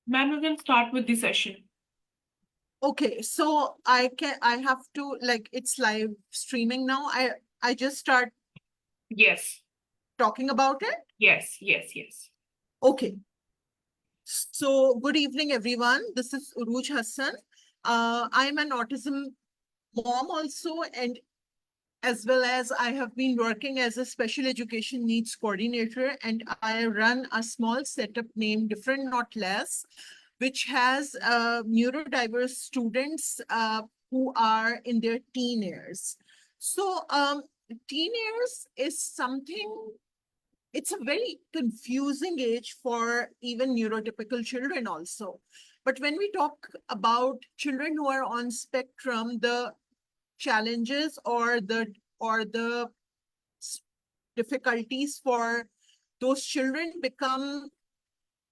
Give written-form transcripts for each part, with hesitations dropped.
Man, we can start with the session. Okay, so I have to, like, it's live streaming now. I just start Yes, talking about it. yes. Okay. So good evening, everyone. This is Urooj Hassan. I'm an autism mom also, and as well as I have been working as a special education needs coordinator, and I run a small setup named Different Not Less, which has neurodiverse students who are in their teen years. So teen years is something, it's a very confusing age for even neurotypical children also. But when we talk about children who are on spectrum, the challenges or the difficulties for those children become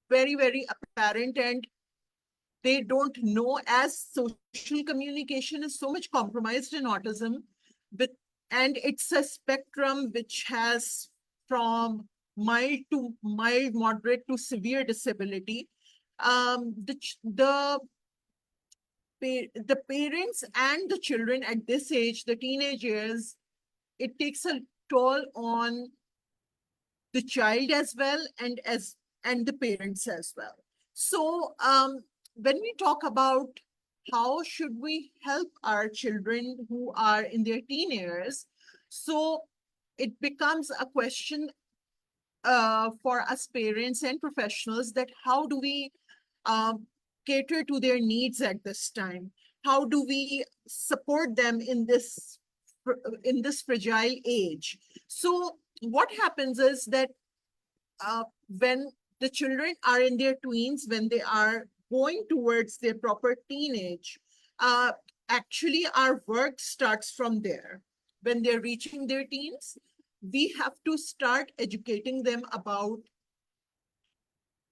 very, very apparent, and they don't know, as social communication is so much compromised in autism, but and it's a spectrum which has from mild, moderate to severe disability. The parents and the children at this age, the teenagers, it takes a toll on the child as well, and the parents as well. So when we talk about how should we help our children who are in their teen years, so it becomes a question for us parents and professionals, that how do we um, cater to their needs at this time? How do we support them in this fragile age? So what happens is that when the children are in their tweens, when they are going towards their proper teenage, uh, actually our work starts from there. When they're reaching their teens, we have to start educating them about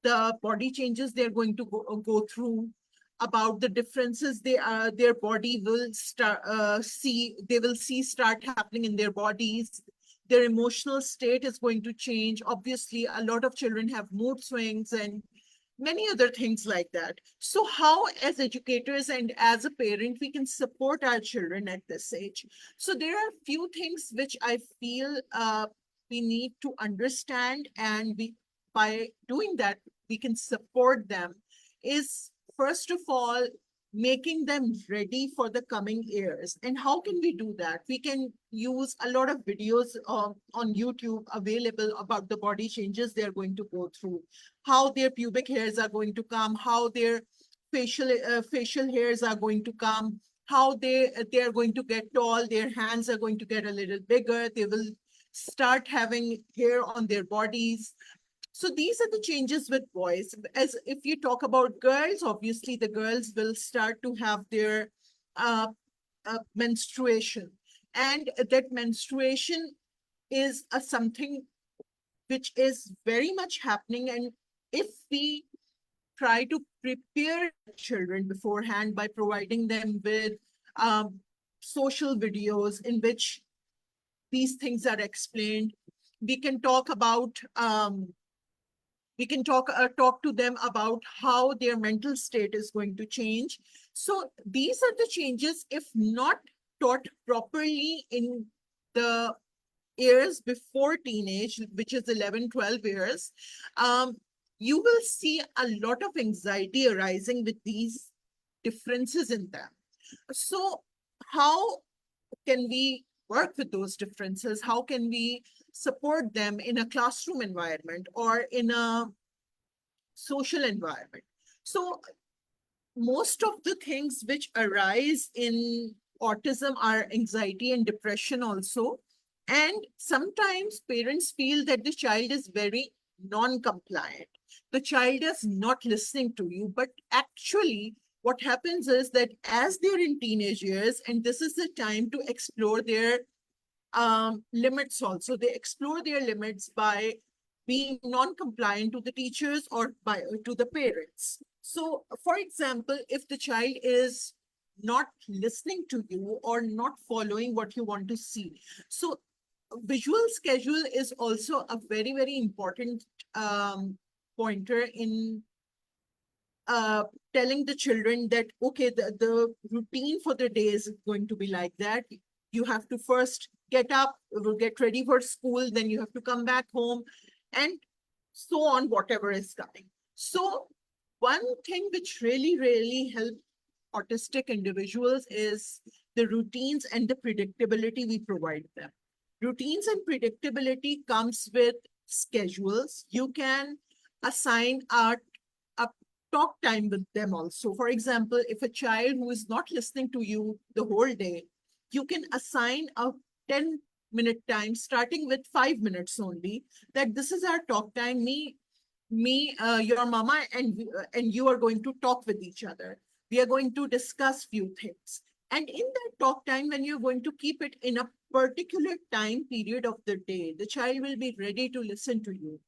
the body changes they're going to go through, about the differences their body will they will see start happening in their bodies. Their emotional state is going to change. Obviously, a lot of children have mood swings and many other things like that. So how, as educators and as a parent, we can support our children at this age? So there are few things which I feel we need to understand, and we, by doing that, we can support them. Is, first of all, making them ready for the coming years. And how can we do that? We can use a lot of videos on YouTube available about the body changes they're going to go through, how their pubic hairs are going to come, how their facial hairs are going to come, how they are going to get tall, their hands are going to get a little bigger, they will start having hair on their bodies. So these are the changes with boys. As if you talk about girls, obviously the girls will start to have their uh, menstruation, and that menstruation is a something which is very much happening. And if we try to prepare children beforehand by providing them with um, social videos in which these things are explained, we can talk about we can talk to them about how their mental state is going to change. So these are the changes. If not taught properly in the years before teenage, which is 11, 12 years, um, you will see a lot of anxiety arising with these differences in them. So how can we work with those differences? How can we support them in a classroom environment or in a social environment? So most of the things which arise in autism are anxiety and depression also. And sometimes parents feel that the child is very non-compliant. The child is not listening to you, but actually what happens is that as they're in teenage years, and this is the time to explore their limits also. They explore their limits by being non-compliant to the teachers or by to the parents. So, for example, if the child is not listening to you or not following what you want to see, so visual schedule is also a very, very important pointer in uh, telling the children that, okay, the routine for the day is going to be like that. You have to first get up, get ready for school, then you have to come back home, and so on, whatever is coming. So one thing which really, really help autistic individuals is the routines and the predictability we provide them. Routines and predictability comes with schedules. You can assign a talk time with them also. For example, if a child who is not listening to you the whole day, you can assign a 10-minute time, starting with 5 minutes only, that this is our talk time. Your mama, and you are going to talk with each other. We are going to discuss few things. And in that talk time, when you're going to keep it in a particular time period of the day, the child will be ready to listen to you.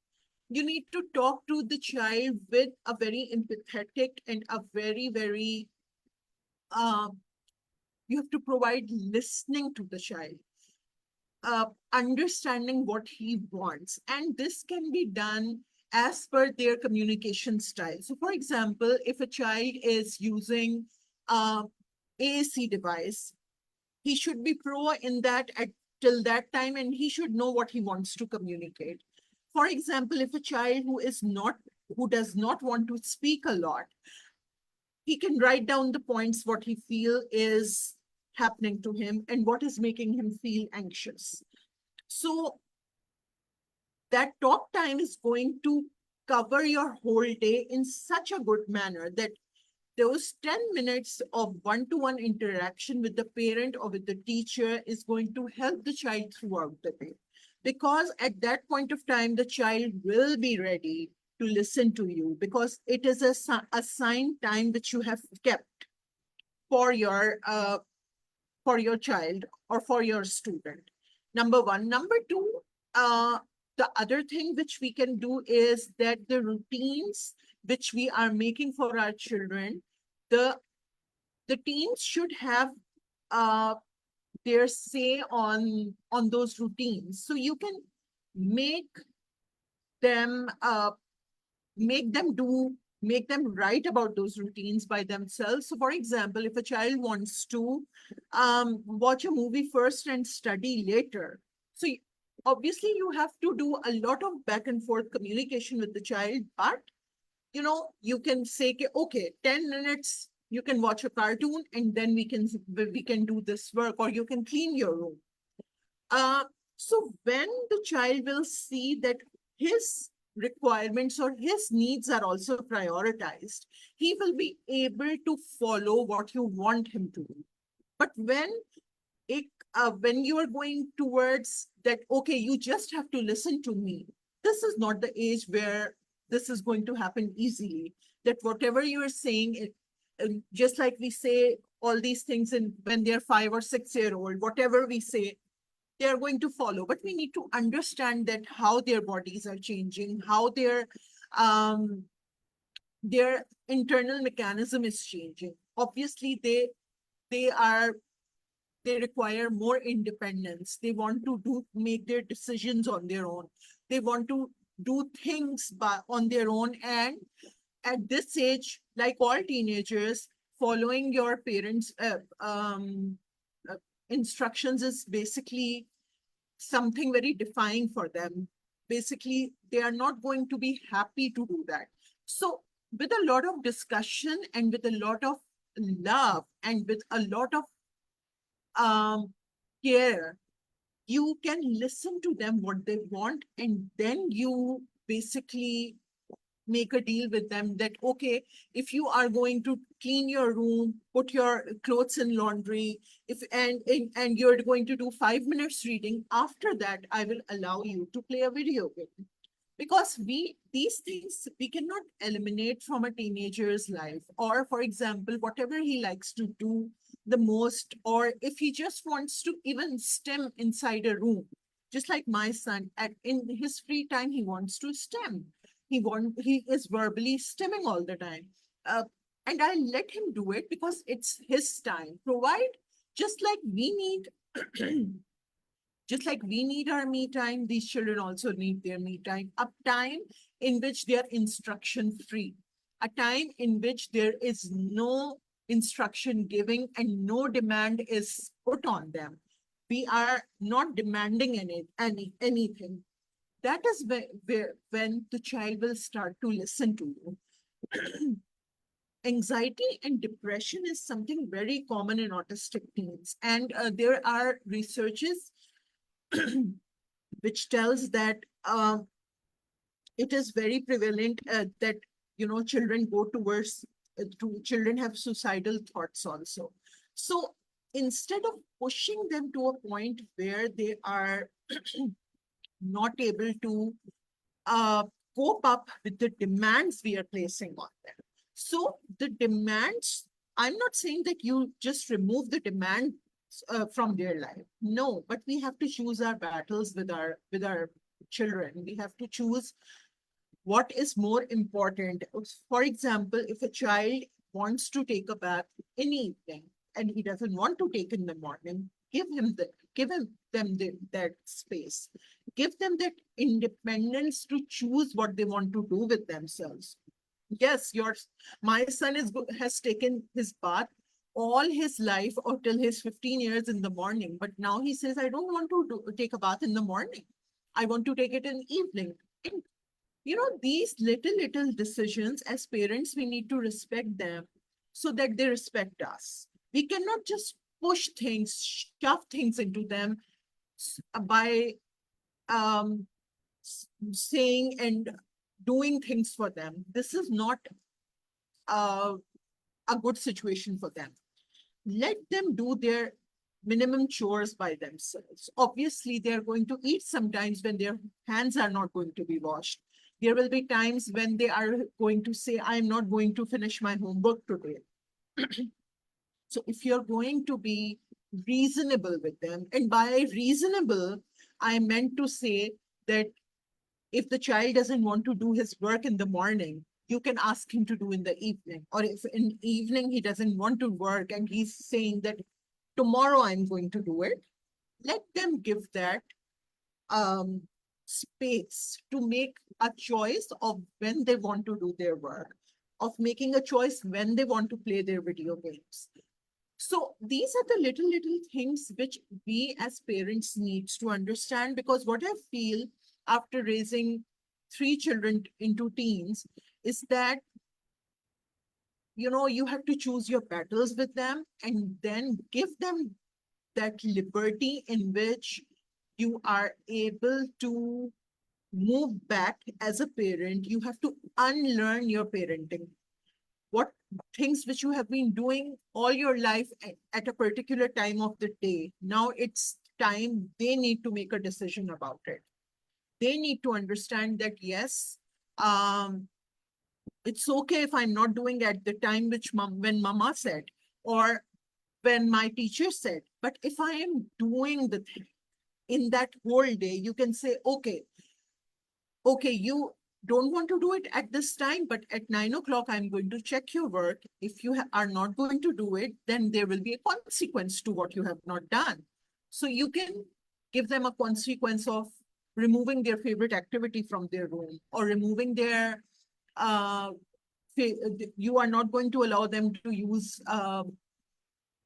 You need to talk to the child with a very empathetic and a very, very, um, you have to provide listening to the child, understanding what he wants. And this can be done as per their communication style. So, for example, if a child is using AAC device, he should be pro in that at till that time, and he should know what he wants to communicate. For example, if a child who does not want to speak a lot, he can write down the points what he feel is happening to him and what is making him feel anxious. So that talk time is going to cover your whole day in such a good manner that those 10 minutes of one-to-one interaction with the parent or with the teacher is going to help the child throughout the day. Because at that point of time, the child will be ready to listen to you, because it is a assigned time which you have kept for your child or for your student. Number one. Number two, the other thing which we can do is that the routines which we are making for our children, the the teens should have uh, their say on those routines. So you can make them make them write about those routines by themselves. So, for example, if a child wants to watch a movie first and study later, so obviously you have to do a lot of back and forth communication with the child, but you can say, okay, 10 minutes, you can watch a cartoon, and then we can do this work, or you can clean your room. Uh, so when the child will see that his requirements or his needs are also prioritized, he will be able to follow what you want him to do. But it, when you are going towards that, okay, you just have to listen to me, this is not the age where this is going to happen easily. That whatever you are saying, just like we say all these things in when they're 5 or 6 year old, whatever we say, they are going to follow. But we need to understand that how their bodies are changing, how um, their internal mechanism is changing. Obviously, they are they require more independence. They want to make their decisions on their own. They want to do things on their own. And at this age, like all teenagers, following your parents' uh, instructions is basically something very defying for them. Basically, they are not going to be happy to do that. So, with a lot of discussion and with a lot of love and with a lot of um, care, you can listen to them what they want, and then you basically make a deal with them that, okay, if you are going to clean your room, put your clothes in laundry, if and you're going to do 5 minutes reading, after that I will allow you to play a video game. Because these things we cannot eliminate from a teenager's life. Or for example, whatever he likes to do the most, or if he just wants to even stem inside a room, just like my son, at in his free time he wants to stem. He is verbally stemming all the time. And I let him do it because it's his time. Provide, just like we need just like we need our me time, these children also need their me time. A time in which they are instruction free, a time in which there is no instruction giving and no demand is put on them. We are not demanding anything. That is when the child will start to listen to you. Anxiety and depression is something very common in autistic teens. And there are researches which tells that it is very prevalent that children go towards children have suicidal thoughts also. So instead of pushing them to a point where they are not able to uh, cope up with the demands we are placing on them. So the demands, I'm not saying that you just remove the demand from their life. No, but we have to choose our battles with our children. We have to choose what is more important. For example, if a child wants to take a bath in the evening and he doesn't want to take in the morning, give him that space. Give them that independence to choose what they want to do with themselves. Yes, my son has taken his bath all his life or till his 15 years in the morning, but now he says, I don't want to take a bath in the morning. I want to take it in the evening. And these little decisions, as parents, we need to respect them so that they respect us. We cannot just push things, shove things into them by um, saying and doing things for them. This is not uh, a good situation for them. Let them do their minimum chores by themselves. Obviously, they're going to eat sometimes when their hands are not going to be washed. There will be times when they are going to say, I'm not going to finish my homework today. So if you're going to be reasonable with them, and by reasonable, I meant to say that if the child doesn't want to do his work in the morning, you can ask him to do in the evening. Or if in evening he doesn't want to work and he's saying that tomorrow I'm going to do it, let them give that um, space to make a choice of when they want to do their work, of making a choice when they want to play their video games. So these are the little things which we as parents needs to understand, because what I feel after raising 3 children into teens is that you have to choose your battles with them and then give them that liberty in which you are able to move back as a parent. You have to unlearn your parenting. What things which you have been doing all your life at a particular time of the day, now it's time they need to make a decision about it. They need to understand that, yes, um, it's okay if I'm not doing at the time when mama said, or when my teacher said, but if I am doing the thing, in that whole day, you can say, okay, you don't want to do it at this time, but at 9 o'clock, I'm going to check your work. If you are not going to do it, then there will be a consequence to what you have not done. So you can give them a consequence of removing their favorite activity from their room, or removing their, uh, you are not going to allow them to use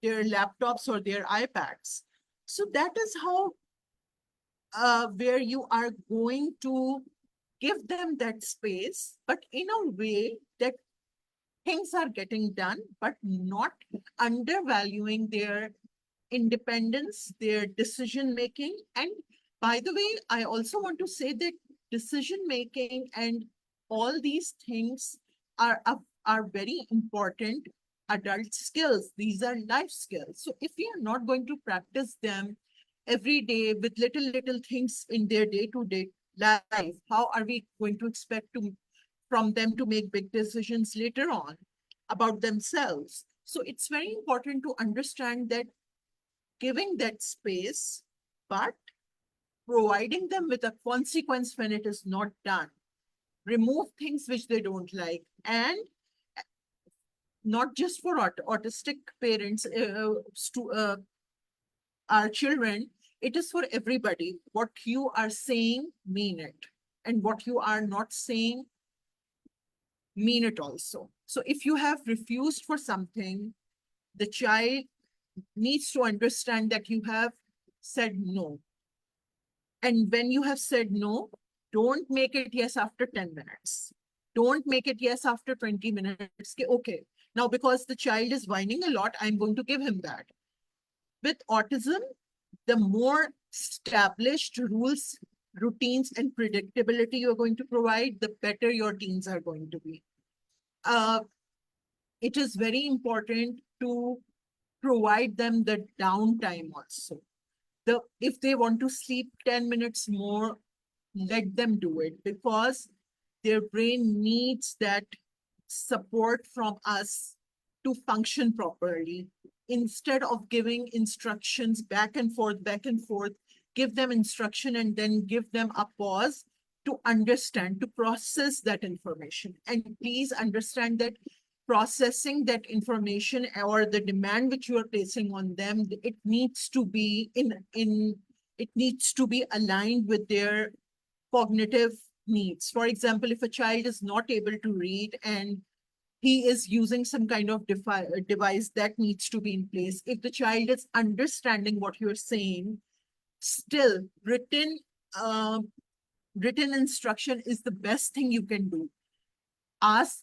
their laptops or their iPads. So that is how, where you are going to give them that space, but in a way that things are getting done, but not undervaluing their independence, their decision making. And by the way, I also want to say that decision making and all these things are very important adult skills. These are life skills. So if we are not going to practice them every day with little things in their day-to-day life, how are we going to expect to from them to make big decisions later on about themselves? So it's very important to understand that giving that space, but providing them with a consequence when it is not done. Remove things which they don't like. And not just for autistic parents, our children, it is for everybody. What you are saying, mean it. And what you are not saying, mean it also. So if you have refused for something, the child needs to understand that you have said no. And when you have said no, don't make it yes after 10 minutes. Don't make it yes after 20 minutes. Okay, now because the child is whining a lot, I'm going to give him that. With autism, the more established rules, routines, and predictability you're going to provide, the better your teens are going to be. Uh, it is very important to provide them the downtime also. If they want to sleep 10 minutes more, let them do it, because their brain needs that support from us to function properly. Instead of giving instructions back and forth, give them instruction and then give them a pause to understand, to process that information. And please understand that processing that information or the demand which you are placing on them, it needs to be it needs to be aligned with their cognitive needs. For example, if a child is not able to read and he is using some kind of device, that needs to be in place. If the child is understanding what you're saying, still um, written instruction is the best thing you can do. Ask,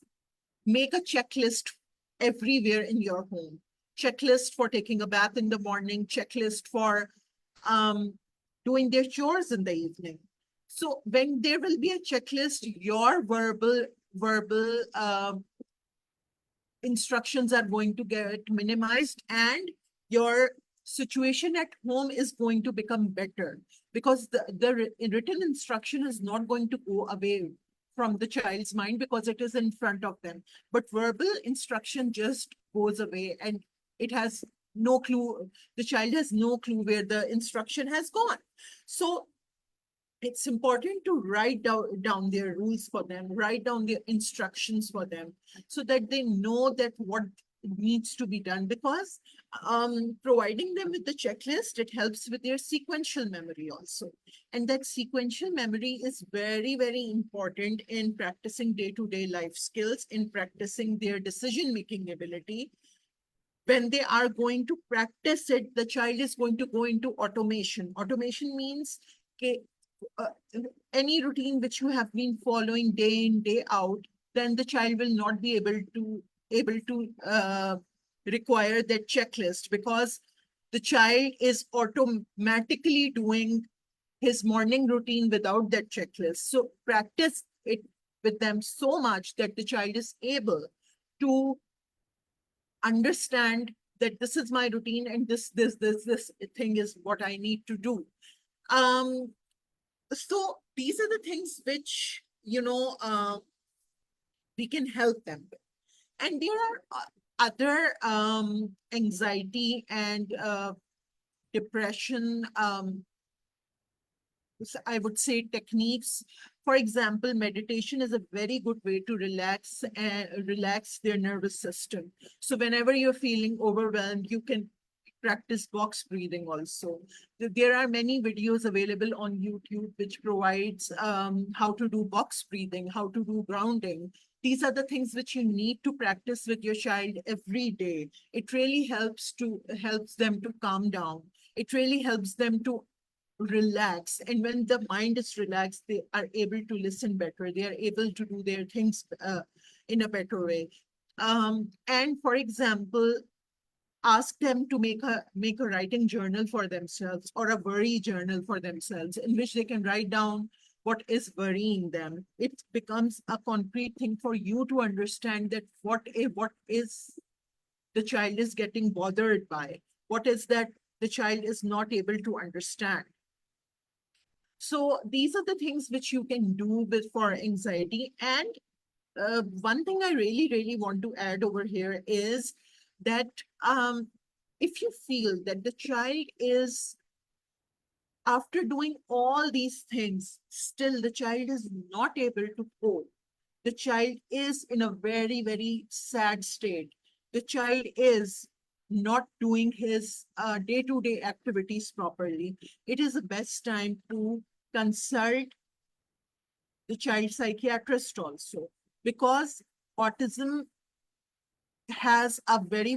make a checklist everywhere in your home. Checklist for taking a bath in the morning, checklist for um, doing their chores in the evening. So when there will be a checklist, your verbal instructions are going to get minimized, and your situation at home is going to become better, because the written instruction is not going to go away from the child's mind because it is in front of them. But verbal instruction just goes away, and it has no clue. The child has no clue where the instruction has gone. So it's important to write down their rules for them, write down their instructions for them, so that they know that what needs to be done. Because providing them with the checklist, it helps with their sequential memory also. And that sequential memory is very important in practicing day-to-day life skills, in practicing their decision-making ability. When they are going to practice it, the child is going to go into automation. Automation means, okay, uh, any routine which you have been following day in, day out, then the child will not be able to require that checklist, because the child is automatically doing his morning routine without that checklist. So practice it with them so much that the child is able to understand that this is my routine and this thing is what I need to do. Um, so these are the things which, we can help them with. And there are other anxiety and depression I would say, techniques. For example, meditation is a very good way to relax their nervous system. So whenever you're feeling overwhelmed, you can practice box breathing also. There are many videos available on YouTube which provides how to do box breathing, how to do grounding. These are the things which you need to practice with your child every day. It really helps them to calm down. It really helps them to relax, and when the mind is relaxed, they are able to listen better, they are able to do their things in a better way. And for example, ask them to make a writing journal for themselves, or a worry journal for themselves, in which they can write down what is worrying them. It becomes a concrete thing for you to understand that what is the child is getting bothered by, what is that the child is not able to understand. So these are the things which you can do with for anxiety. And one thing I really want to add over here is that if you feel that the child is, after doing all these things, still the child is not able to cope, the child is in a very sad state, the child is not doing his day-to-day activities properly, it is the best time to consult the child psychiatrist also, because autism has a very,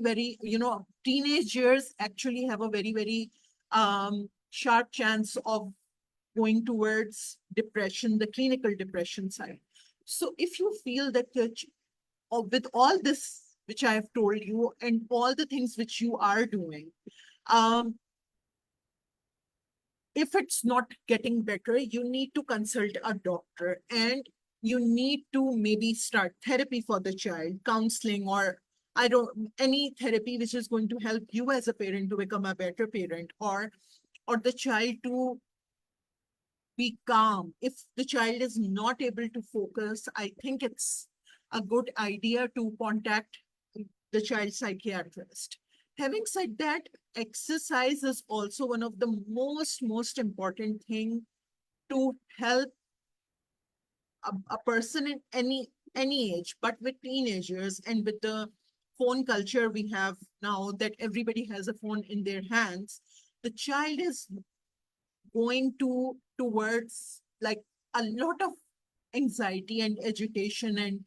teenagers actually have a very sharp chance of going towards depression, the clinical depression side. So if you feel that with all this which I have told you and all the things which you are doing, um, if it's not getting better, you need to consult a doctor, and you need to maybe start therapy for the child, counseling, or I don't any therapy which is going to help you as a parent to become a better parent, or the child to be calm. If the child is not able to focus, I think it's a good idea to contact the child psychiatrist. Having said that, exercise is also one of the most important thing to help a person in any age, but with teenagers and with the phone culture we have now, that everybody has a phone in their hands, the child is going towards like a lot of anxiety and agitation and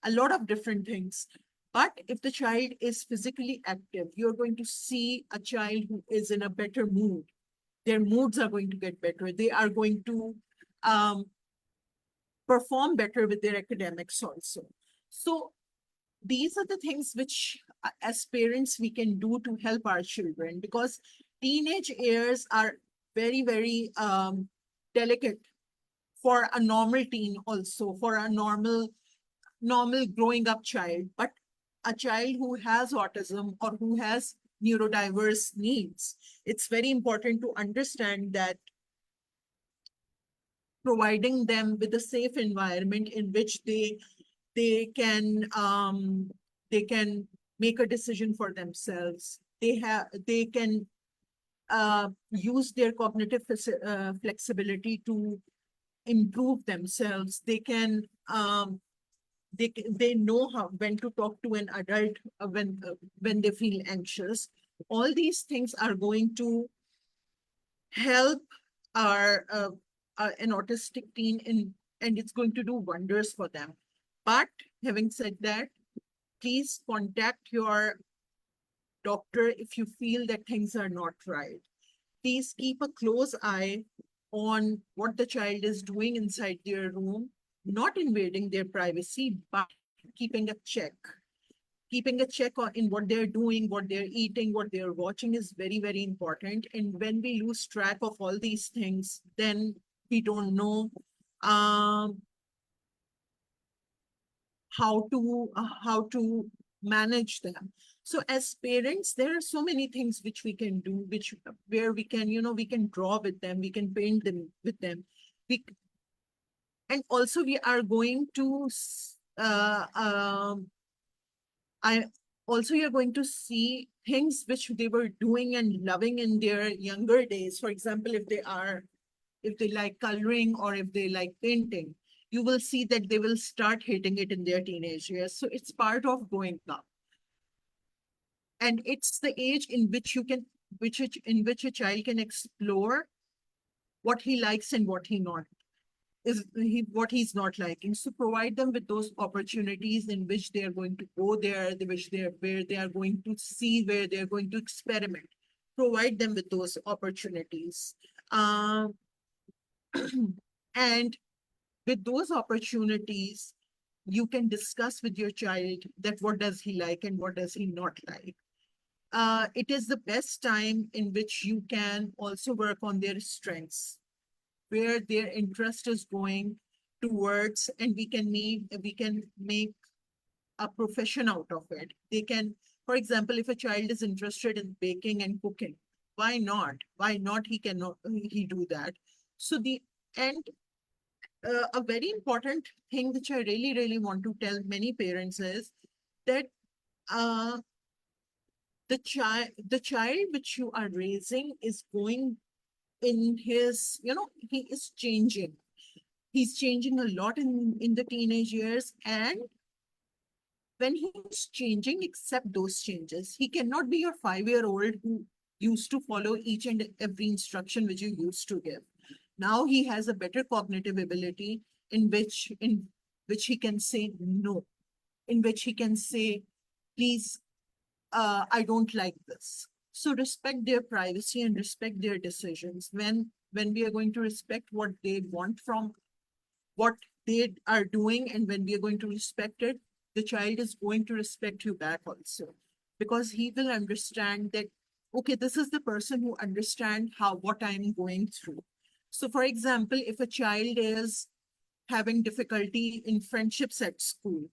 a lot of different things. But if the child is physically active, you're going to see a child who is in a better mood. Their moods are going to get better. They are going to um, perform better with their academics also. So these are the things which, as parents, we can do to help our children, because teenage years are very delicate for a normal teen, also for a normal growing up child. But a child who has autism or who has neurodiverse needs, it's very important to understand that providing them with a safe environment in which they can they can make a decision for themselves. They can use their cognitive flexibility to improve themselves. They can they know how when to talk to an adult when they feel anxious. All these things are going to help our an autistic teen in, and it's going to do wonders for them. But having said that, please contact your doctor if you feel that things are not right. Please keep a close eye on what the child is doing inside their room, not invading their privacy, but keeping a check. Keeping a check on in what they're doing, what they're eating, what they're watching is very important. And when we lose track of all these things, then we don't know um, how to manage them. So as parents, there are so many things which we can do, which where we can, we can draw with them, we can paint them with them. We, and also we are going to I also, you're going to see things which they were doing and loving in their younger days. For example, if they are if they like coloring, or if they like painting, you will see that they will start hating it in their teenage years. So it's part of growing up. And it's the age in which you can, in which a child can explore what he likes and what he not is he what he's not liking. So provide them with those opportunities in which they are going to go there, which they are where they are going to see, where they are going to experiment. Provide them with those opportunities. Um, and with those opportunities, you can discuss with your child that what does he like and what does he not like. It is the best time in which you can also work on their strengths, where their interest is going towards, and we can make a profession out of it. They can, for example, if a child is interested in baking and cooking, why not? Why not he do that? So the and a very important thing which I really, really want to tell many parents is that uh, the child which you are raising is going in his, he is changing. He's changing a lot in the teenage years. And when he's changing, accept those changes. He cannot be your 5-year-old who used to follow each and every instruction which you used to give. Now he has a better cognitive ability in which he can say no, in which he can say, please, I don't like this. So respect their privacy and respect their decisions. When we are going to respect what they want from what they are doing, and when we are going to respect it, the child is going to respect you back also, because he will understand that, okay, this is the person who understand how what I'm going through. So for example, if a child is having difficulty in friendships at school,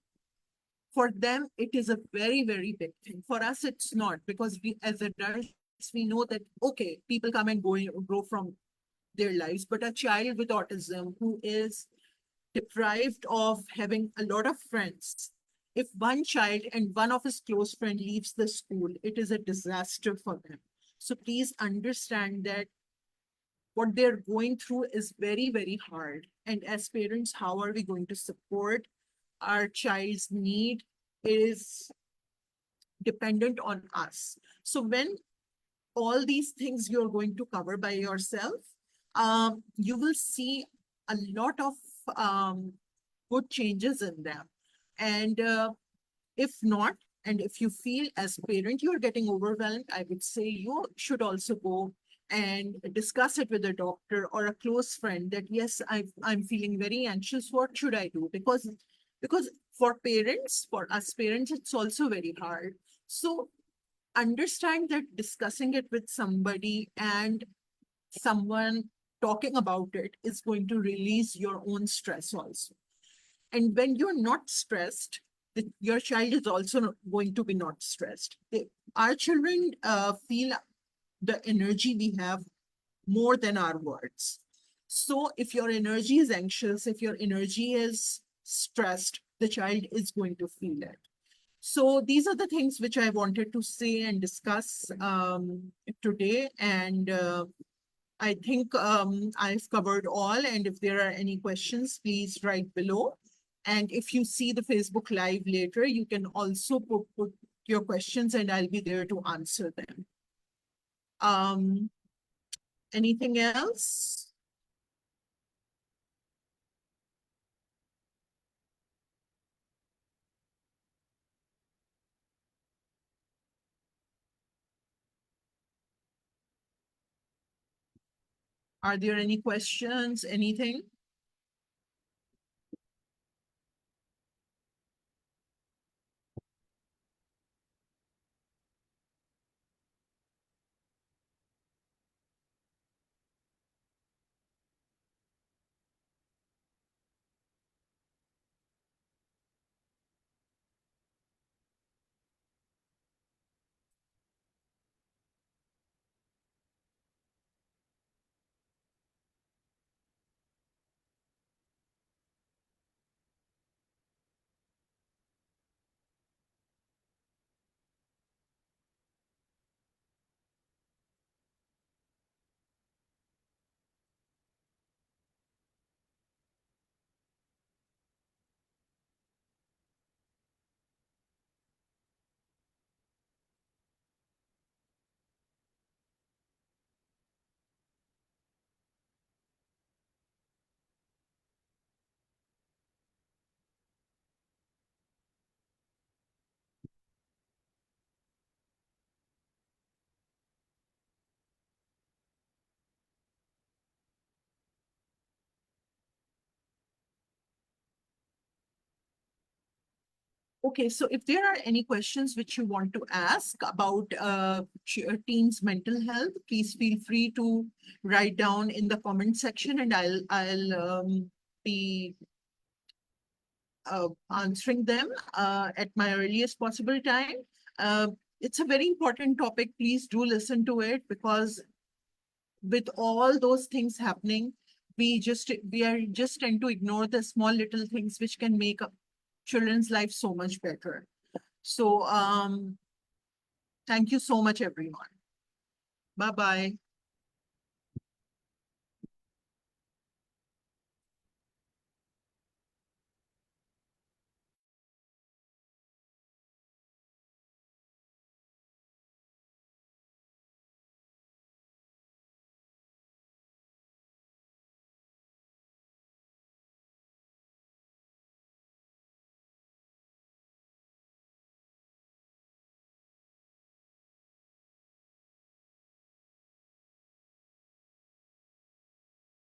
for them it is a very, very big thing. For us it's not, because we as adults we know that, okay, people come and go from their lives. But a child with autism who is deprived of having a lot of friends, if one child and one of his close friend leaves the school, it is a disaster for them. So please understand that what they're going through is very, very hard. And as parents, how are we going to support our child's need is dependent on us. So when all these things you're going to cover by yourself, you will see a lot of um, good changes in them. And if not, and if you feel as a parent you're getting overwhelmed, I would say you should also go and discuss it with a doctor or a close friend that, yes, I'm feeling very anxious. What should I do? Because for parents, for us parents, it's also very hard. So understand that discussing it with somebody and someone talking about it is going to release your own stress also. And when you're not stressed, your child is also going to be not stressed. Our children feel the energy we have more than our words. So if your energy is anxious, if your energy is stressed, the child is going to feel it. So these are the things which I wanted to say and discuss today. And I think I've covered all. And if there are any questions, please write below. And if you see the Facebook Live later, you can also put your questions and I'll be there to answer them. Um, Anything else? Are there any questions? Anything? Okay, so if there are any questions which you want to ask about teens' mental health, please feel free to write down in the comment section, and I'll be answering them at my earliest possible time. It's a very important topic. Please do listen to it, because with all those things happening, we are just tend to ignore the small little things which can make children's life so much better. So thank you so much, everyone. Bye bye.